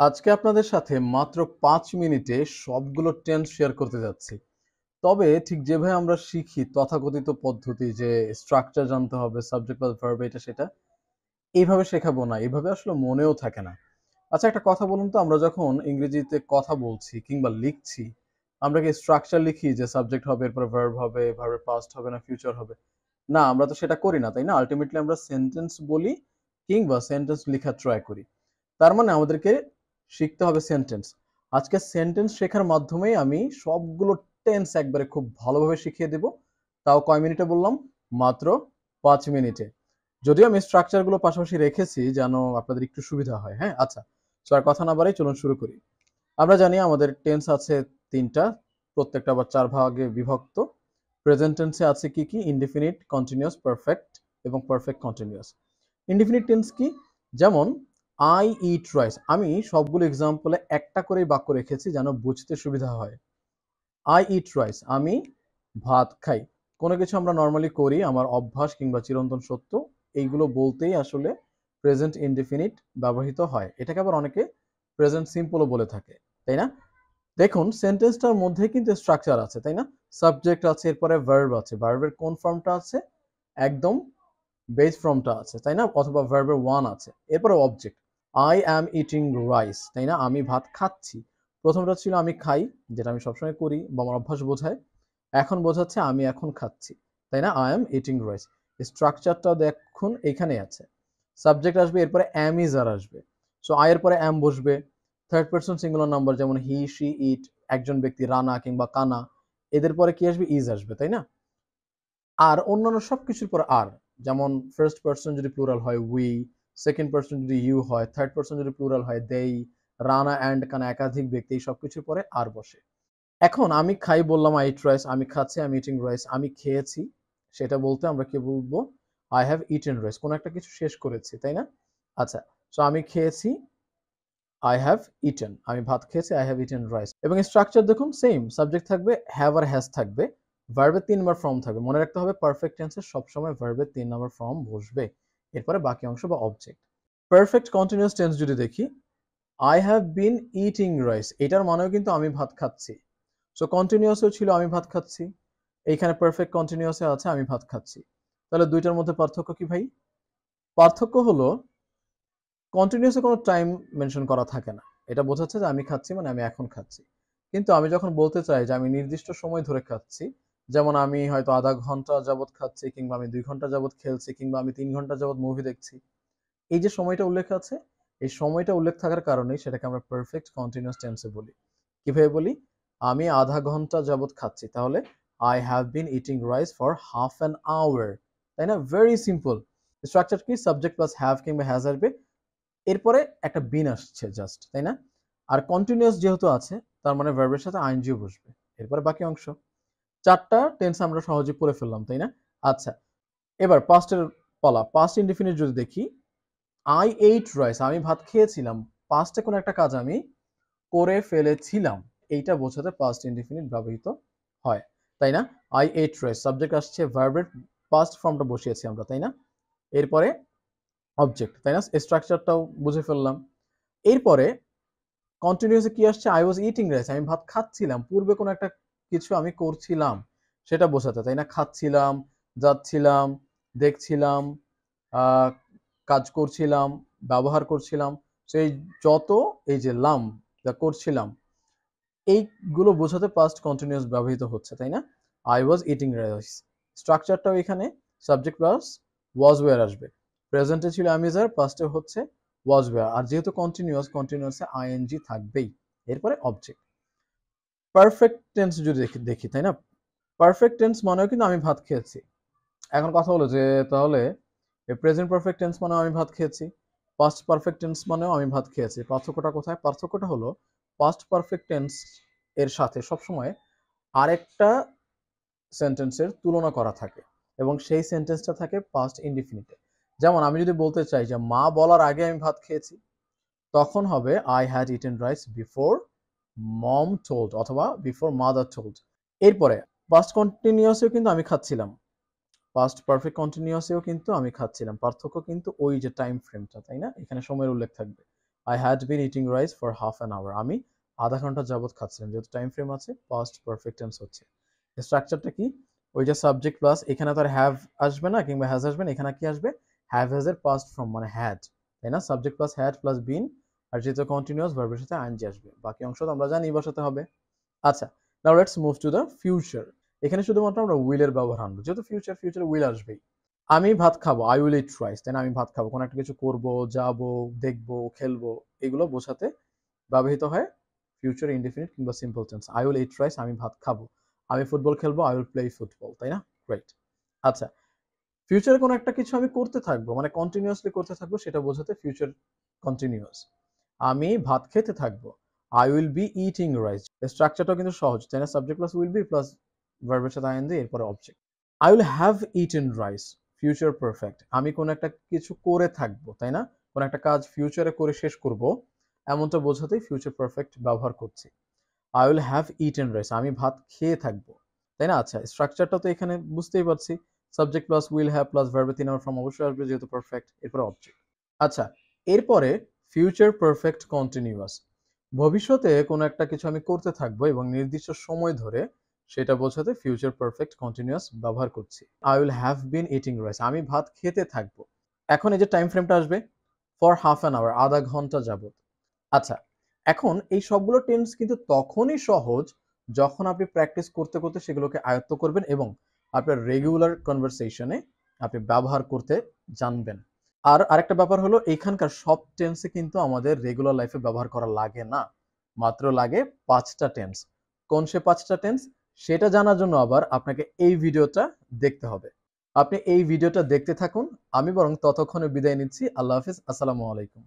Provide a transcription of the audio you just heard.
আজকে আপনাদের সাথে মাত্র ৫ মিনিটে সবগুলো টেন্স শেয়ার করতে যাচ্ছি। তবে ঠিক যেভাবে আমরা শিখি তথাকথিত পদ্ধতি যে স্ট্রাকচার জানতে হবে, সাবজেক্ট প্লাস ভার্ব এটা সেটা, এইভাবে শেখাবো না। এভাবে আসলে মনেও থাকে না। আচ্ছা একটা কথা বলুন তো, আমরা যখন ইংরেজিতে কথা বলছি কিংবা লিখছি, আমরা কি স্ট্রাকচার লিখি যে সাবজেক্ট হবে, এরপরে ভার্ব হবে, ভার্বের পাস্ট হবে না ফিউচার হবে? না, আমরা তো সেটা করি না, তাই না? আল্টিমেটলি আমরা সেন্টেন্স বলি কিংবা সেন্টেন্স লিখার ট্রাই করি। তার মানে আমাদেরকে শিখতে হবে সেন্টেন্স। আজকে সেন্টেন্স শেখার মাধ্যমেই আমি সবগুলো টেন্স একবারে খুব ভালোভাবে শিখিয়ে দেব। তাও কয় মিনিটে বললাম? মাত্র ৫ মিনিটে। যদিও আমি স্ট্রাকচার গুলো পাশাপাশি রেখেছি যেন আপনাদের একটু সুবিধা হয়। হ্যাঁ, আচ্ছা। সো আর কথা না বাড়াই চলুন শুরু করি। আমরা জানি আমাদের টেন্স আছে ৩টা, প্রত্যেকটা আবার ৪ ভাগে বিভক্ত। প্রেজেন্ট টেন্সে আছে কি কি? ইনডিফিনিট, কন্টিনিউয়াস, পারফেক্ট এবং পারফেক্ট কন্টিনিউয়াস। ইনডিফিনিট টেন্স কি? যেমন আই ইট রাইস। আমি সবগুলো এক্সাম্পলে একটা করেই বাক্য রেখেছি যেন বুঝতে সুবিধা হয়। আই ইট রাইস, আমি ভাত খাই। কোনো কিছু আমরা নর্মালি করি, আমার অভ্যাস কিংবা চিরন্তন সত্য, এইগুলো বলতেই আসলে প্রেজেন্ট ইনডিফিনিট ব্যবহৃত হয়। এটাকে আবার অনেকে প্রেজেন্ট সিম্পলও বলে থাকে, তাই না? দেখুন সেন্টেন্সটার মধ্যে কিন্তু স্ট্রাকচার আছে, তাই না? সাবজেক্ট আছে, এরপরে ভার্ব আছে। ভার্বের কোন ফর্মটা আছে? একদম বেস ফর্মটা আছে, তাই না? অথবা ভার্বের ওয়ান আছে, এরপরে object. I am eating rice, তাই না? আমি ভাত খাচ্ছি। প্রথমটা ছিল আমি খাই, যেটা আমি সবসময় করি বা আমার অভ্যাস বোঝায়। এখন বোঝাচ্ছে আমি এখন খাচ্ছি, তাই না? I am eating rice. স্ট্রাকচারটা দেখুন এখানে আছে। সাবজেক্ট আসবে, এরপরে অ্যাম ইজ আর আসবে। সো আই এর পরে অ্যাম বসবে। থার্ড পারসন সিঙ্গুলার নাম্বার যেমন হি, শি, ইট, একজন ব্যক্তি রানা কিংবা কানা, এদের পরে কি আসবে? ইজ আসবে, তাই না? আর অন্যান্য সবকিছুর পর আর, যেমন ফার্স্ট পারসন যদি প্লুরাল হয় উই, সেকেন্ড পারসন যদি ইউ হয়, থার্ড পারসন যদি প্লুরাল হয় দেই, রানা অ্যান্ড কানা একাধিক ব্যক্তি, এই সবকিছুর পরে আর বসে। এখন আমি খাই বললাম আই ইট রাইস, আমি খাচ্ছি আমি ইটিং রাইস, আমি খেয়েছি সেটা বলতে আমরা কি বলবো? আই হ্যাভ ইটেন রাইস, কোনো একটা কিছু শেষ করেছি, তাই না? আচ্ছা, সো আমি খেয়েছি, আই হ্যাভ ইটেন, আমি ভাত খেয়েছি, আই হ্যাভ ইটেন রাইস। এবং স্ট্রাকচার দেখুন সেম, সাবজেক্ট থাকবে, হ্যাভ আর হ্যাজ থাকবে, ভার্বের ৩ নম্বর ফর্ম থাকবে। মনে রাখতে হবে পারফেক্ট টেন্সে সবসময় ভার্বের ৩ নম্বর ফর্ম বসবে, এরপরে বাকি অংশ বা অবজেক্ট। পারফেক্ট কন্টিনিউয়াস টেন্স যদি দেখি, I have been eating rice, এটার মানেও কিন্তু আমি ভাত খাচ্ছি। সো কন্টিনিউয়াসও ছিল আমি ভাত খাচ্ছি, এইখানে পারফেক্ট কন্টিনিউয়াসে আছে আমি ভাত খাচ্ছি। তাহলে দুইটার মধ্যে পার্থক্য কি ভাই? পার্থক্য হলো কন্টিনিউয়াসে কোনো টাইম মেনশন করা থাকে না। এটা বোঝাচ্ছে যে আমি খাচ্ছি মানে আমি এখন খাচ্ছি। কিন্তু আমি যখন বলতে চাই যে আমি নির্দিষ্ট সময় ধরে খাচ্ছি, যেমন আমি হয়তো আধা ঘন্টা যাবত খাচ্ছি কিংবা আমি ২ ঘন্টা যাবত খেলছি কিংবা আমি ৩ ঘন্টা যাবত মুভি দেখছি। এই যে সময়টা উল্লেখ আছে, এই সময়টা উল্লেখ থাকার কারণেই সেটাকে আমরা পারফেক্ট কন্টিনিউয়াস টেন্সে বলি। কিভাবে বলি? আমি আধা ঘন্টা যাবত খাচ্ছি, তাহলে I have been eating rice for half an hour, তাই না? Very simple. স্ট্রাকচার কি? সাবজেক্ট প্লাস হ্যাভ কিংবা হ্যাজ আসবে, এরপরে একটা বিন আসছে জাস্ট, তাই না? আর কন্টিনিউয়াস যেহেতু আছে, তার মানে ভার্বের সাথে আইএনজিও বসবে, এরপরে বাকি অংশ। ৪টা টেন্স আমরা সহজে পড়ে ফেললাম, তাই না? আচ্ছা, এবার পাস্টের পালা। পাস্ট ইনডিফিনিট যদি দেখি, আই এইট রাইস, আমি ভাত খেয়েছিলাম। পাস্টে কোনো একটা কাজ আমি করে ফেলেছিলাম, এইটা বোঝাতে পাস্ট ইনডিফিনিট ব্যবহৃত হয়, তাই না? আই এইট রাইস, সাবজেক্ট আসছে, ভার্বের পাস্ট ফর্মটা বসিয়েছি আমরা, তাই না? এরপরে অবজেক্ট, তাই না? স্ট্রাকচারটাও বুঝে ফেললাম। এরপরে কন্টিনিউয়াসলি কি আসছে? আই ওয়াজ ইটিং রাইস, আমি ভাত খাচ্ছিলাম। পূর্বে কোনো একটা কিছু আমি করছিলাম সেটা বোঝাতে, তাই না? খাচ্ছিলাম, যাচ্ছিলাম, দেখছিলাম, আহ, কাজ করছিলাম, ব্যবহার করছিলাম। সেই যত এই যে লাম, যা করছিলাম, এইগুলো বোঝাতে পাস্ট কন্টিনিউয়াস ব্যবহৃত হচ্ছে, তাই না? I was eating rice. স্ট্রাকচারটাও এখানে সাবজেক্ট প্লাস ওয়াজ ওয়্যার আসবে। প্রেজেন্টে ছিল অ্যামিজার, পাস্টে হচ্ছে ওয়াজ ওয়্যার। আর যেহেতু কন্টিনিউয়াস, কন্টিনিউয়াসে আইএনজি থাকবেই। এরপরে অবজেক্ট। পারফেক্ট টেন্স যদি দেখি, তাই না? পারফেক্ট টেন্স মানেও কিন্তু আমি ভাত খেয়েছি। এখন কথা হলো যে তাহলে প্রেজেন্ট পারফেক্ট টেন্স মানেও আমি ভাত খেয়েছি, পাস্ট পারফেক্ট টেন্স মানেও আমি ভাত খেয়েছি। পার্থক্যটা কোথায়? পার্থক্যটা হলো পাস্ট পারফেক্ট টেন্স এর সাথে সবসময় আরেকটা সেন্টেন্সের তুলনা করা থাকে এবং সেই সেন্টেন্সটা থাকে পাস্ট ইনডিফিনিটে। যেমন আমি যদি বলতে চাই যে মা বলার আগে আমি ভাত খেয়েছি, তখন হবে I had eaten rice before mom told অথবা বিফোর মাদার টোল্ড। এরপরে পাস্ট কন্টিনিউয়াসেও কিন্তু আমি খাচ্ছিলাম, পাস্ট পারফেক্ট কন্টিনিউয়াসেও কিন্তু আমি খাচ্ছিলাম। পার্থক্য কিন্তু ওই যে টাইম ফ্রেমটা, তাই না? এখানে সময়ের উল্লেখ থাকবে। I had been eating rice for half an hour. আমি আধা ঘন্টা যাবত খাচ্ছিলাম। যেহেতু টাইম ফ্রেম আছে, পাস্ট পারফেক্ট টেন্স হচ্ছে। স্ট্রাকচারটা কি? ওই যে সাবজেক্ট প্লাস এখানে তো আর হ্যাভ আসবে না কিংবা হ্যাজ আসবে না, এখানে কি আসবে? হ্যাভ হ্যাজ এর পাস্ট ফর্ম মানে হ্যাড, তাই না? Subject plus had plus been আর যেহেতু কন্টিনিউয়াস ভার্বের সাথে আইএনজি আসবে। বাকি অংশ তো আমরা জানি বসাতে হবে। আচ্ছা, now let's move to the future. এখানে শুধুমাত্র আমরা উইল এর ব্যবহার আনবো। যেহেতু ফিউচার উইল আসবেই। আমি ভাত খাবো, আই উইল ইট রাইস, তাই না? আমি ভাত খাবো, কোনো একটা কিছু করব, যাবো, দেখবো, খেলবো, এগুলো বোঝাতে ব্যবহৃত হয় ফিউচার ইনডিফিনিট কিংবা simple tense. I will eat rice, আমি ভাত খাবো। আমি ফুটবল খেলবো, আই উইল প্লে ফুটবল, তাই না? রাইট। আচ্ছা, ফিউচারে কোনো একটা কিছু আমি করতে থাকবো মানে কন্টিনিউয়াসলি করতে থাকবো, সেটা বোঝাতে ফিউচার কন্টিনিউয়াস। আমি ভাত খেতে থাকবো, I will be eating rice. স্ট্রাকচারটাও কিন্তু সহজ, তাই না? Subject plus will be plus ভার্বের সাথে আইএনজি, এরপরে object. I will have eaten rice, future perfect. আমি কোনো একটা কিছু করে থাকবো, তাই না? কোনো একটা কাজ ফিউচারে করে শেষ করব, এমনটা বোঝাতেই ফিউচার পারফেক্ট ব্যবহার করছি। I will have eaten rice, আমি ভাত খেয়ে থাকবো, তাই না? আচ্ছা, স্ট্রাকচারটা তো এখানে বুঝতেই পারছি। Subject plus will have plus ভার্বে 3 নাম্বার ফর্ম অবশ্যই আসবে যেহেতু পারফেক্ট, এরপরে অবজেক্ট। আচ্ছা, এরপরে ফিউচার পারফেক্ট কন্টিনিউয়াস। ভবিষ্যতে কোনো একটা কিছু আমি করতে থাকবো এবং নির্দিষ্ট সময় ধরে, সেটা বোঝাতে ফিউচার পারফেক্ট কন্টিনিউয়াস ব্যবহার করছি। I will have been eating rice, আমি ভাত খেতে থাকবো। এখন এই যে টাইম ফ্রেমটা আসবে, ফর হাফ অ্যান আওয়ার, আধা ঘন্টা যাবত। আচ্ছা, এখন এই সবগুলো টেন্স কিন্তু তখনই সহজ যখন আপনি প্র্যাকটিস করতে করতে সেগুলোকে আয়ত্ত করবেন এবং আপনার রেগুলার কনভারসেশনে আপনি ব্যবহার করতে জানবেন। আর আরেকটা ব্যাপার হলো, এখানকার সব টেন্সে কিন্তু আমাদের রেগুলার লাইফে ব্যবহার করা লাগে না, মাত্র লাগে 5টা টেন্স। কোন সে 5টা টেন্স? সেটা জানার জন্য আবার আপনাকে এই ভিডিওটা দেখতে হবে। আপনি এই ভিডিওটা দেখতে থাকুন। আমি বরং ততক্ষণে বিদায় নিচ্ছি। আল্লাহ হাফিজ, আসসালামু আলাইকুম।